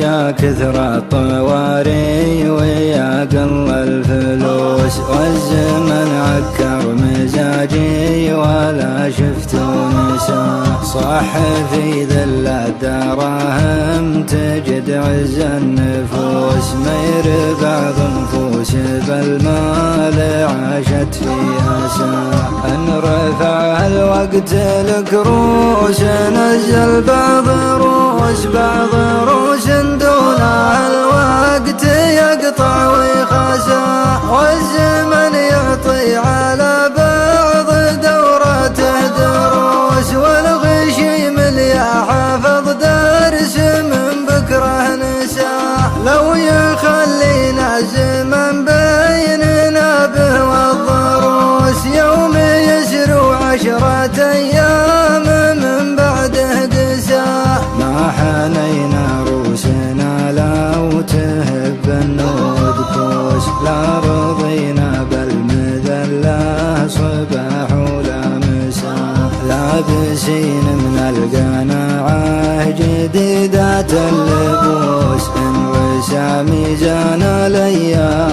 يا كثر الطواري ويا قل الفلوس، والزمن عكر مزاجي ولا شفت نساء. صح في ذل الدراهم تجد عز النفوس، ما يربع نفوس بالمال عاشت فيها ساعة. ان رفع الوقت الكروس نزل بعض روس دون الوقت يقطع ويخسى، والزمن يعطي على بعض دورته دروس، والغشيم اللي حافظ درس من بكره نسى. لو يخلينا الزمن بيننا به والضروس، يوم يسر 10 أيام من بعده قسى. ما حنينا روسنا لو تهب النود كوس، لا رضينا بالمذلة صباح ولا مساء. لابسين من القناعة جديدات اللبوس، ان وسع ميزان الايام